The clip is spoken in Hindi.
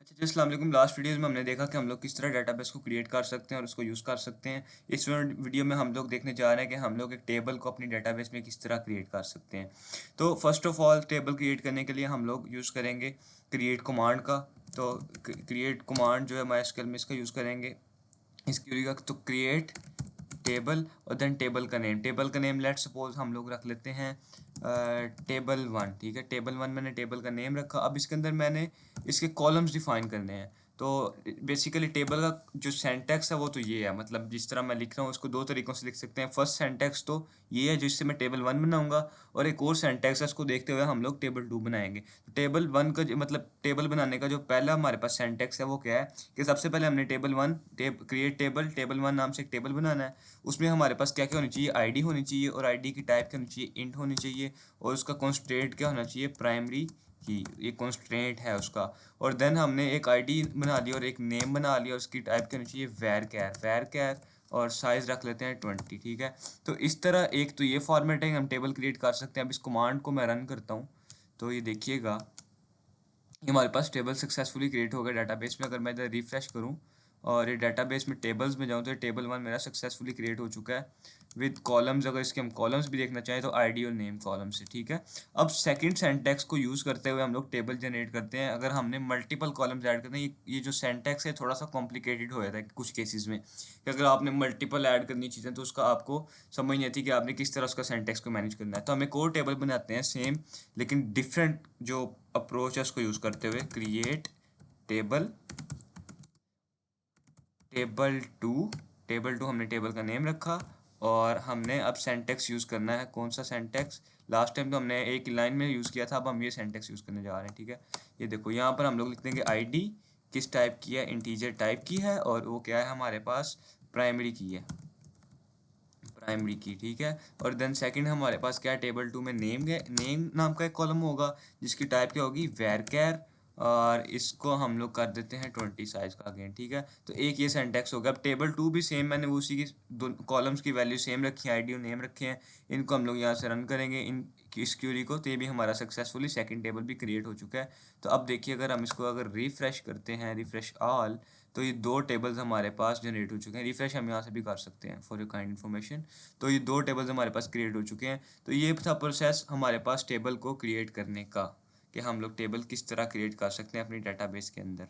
अच्छा जी, अस्सलाम वालेकुम। लास्ट वीडियोज़ में हमने देखा कि हम लोग किस तरह डेटाबेस को क्रिएट कर सकते हैं और उसको यूज़ कर सकते हैं। इस वीडियो में हम लोग देखने जा रहे हैं कि हम लोग एक टेबल को अपनी डेटाबेस में किस तरह क्रिएट कर सकते हैं। तो first of all table create करने के लिए हम लोग यूज़ करेंगे क्रिएट कमांड का। तो क्रिएट कमांड जो है माइस्क्ल में इसका यूज़ करेंगे। इसकी का तो क्रिएट टेबल और देन टेबल का नेम लेट्स सपोज हम लोग रख लेते हैं टेबल वन। ठीक है, टेबल वन मैंने टेबल का नेम रखा। अब इसके अंदर मैंने इसके कॉलम्स डिफाइन करने हैं। तो बेसिकली टेबल का जो सिंटैक्स है वो तो ये है, मतलब जिस तरह मैं लिख रहा हूँ उसको दो तरीकों से लिख सकते हैं। फर्स्ट सिंटैक्स तो ये है जिससे मैं टेबल वन बनाऊंगा, और एक और सिंटैक्स है उसको देखते हुए हम लोग टेबल टू बनाएंगे। तो टेबल वन का मतलब टेबल बनाने का जो पहला हमारे पास सिंटैक्स है वो क्या है कि सबसे पहले हमने क्रिएट टेबल वन नाम से एक टेबल बनाना है। उसमें हमारे पास क्या क्या होनी चाहिए, आईडी होनी चाहिए, और आईडी की टाइप क्या होनी चाहिए, इंट होनी चाहिए, और उसका कॉन्स्टेंट क्या होना चाहिए, प्राइमरी की। ये कॉन्स्टेंट है उसका। और देन हमने एक आईडी बना ली और एक नेम बना लिया, और उसकी टाइप क्या होनी चाहिए, वैर कैर, और साइज रख लेते हैं 20। ठीक है, तो इस तरह एक तो ये फॉर्मेट है, हम टेबल क्रिएट कर सकते हैं। अब इस कमांड को मैं रन करता हूँ तो ये देखिएगा ये हमारे पास टेबल सक्सेसफुली क्रिएट हो गया डाटाबेस में। अगर मैं इधर रिफ्रेश करूं और ये डाटाबेस में टेबल्स में जाऊं तो ये टेबल वन मेरा सक्सेसफुली क्रिएट हो चुका है विद कॉलम्स। अगर इसके हम कॉलम्स भी देखना चाहें तो आईडी और नेम कॉलम से। ठीक है, अब सेकंड सिंटैक्स को यूज़ करते हुए हम लोग टेबल जनरेट करते हैं। अगर हमने मल्टीपल कॉलम्स ऐड करते हैं, ये जो सिंटैक्स है थोड़ा सा कॉम्प्लिकेटेड हो जाता है कुछ केसेस में, कि अगर आपने मल्टीपल ऐड करनी चीज़ें तो उसका आपको समझ नहीं आती कि आपने किस तरह उसका सिंटैक्स को मैनेज करना है। तो हम एक और टेबल बनाते हैं सेम, लेकिन डिफरेंट जो अप्रोच है उसको यूज़ करते हुए। Create table table to table to हमने टेबल का नेम रखा, और हमने अब सिंटैक्स यूज़ करना है। कौन सा सिंटैक्स, लास्ट टाइम तो हमने एक लाइन में यूज़ किया था, अब हम ये सिंटैक्स यूज़ करने जा रहे हैं। ठीक है, ये देखो यहाँ पर हम लोग लिख देंगे आईडी किस टाइप की है, इंटीजर टाइप की है, और वो क्या है हमारे पास, प्राइमरी की है, प्राइमरी की। ठीक है, और देन सेकंड हमारे पास क्या है, टेबल टू में नेम नाम का एक कॉलम होगा जिसकी टाइप क्या होगी, वैर, और इसको हम लोग कर देते हैं 20 साइज का अगेन। ठीक है, तो एक ये सिंटैक्स होगा। अब टेबल टू भी सेम, मैंने उसी की दो कॉलम्स की वैल्यू सेम रखी है, आईडी और नेम रखे हैं। इनको हम लोग यहाँ से रन करेंगे इस क्यूरी को, तो ये भी हमारा सक्सेसफुली सेकंड टेबल भी क्रिएट हो चुका है। तो अब देखिए अगर हम इसको अगर रिफ्रेश करते हैं, रिफ्रेश ऑल, तो ये दो टेबल्स हमारे पास जनरेट हो चुके हैं। रिफ्रेश हम यहाँ से भी कर सकते हैं फॉर योर काइंड इन्फॉर्मेशन। तो ये दो टेबल्स हमारे पास क्रिएट हो चुके हैं। तो ये था प्रोसेस हमारे पास टेबल को क्रिएट करने का, कि हम लोग टेबल किस तरह क्रिएट कर सकते हैं अपनी डेटाबेस के अंदर।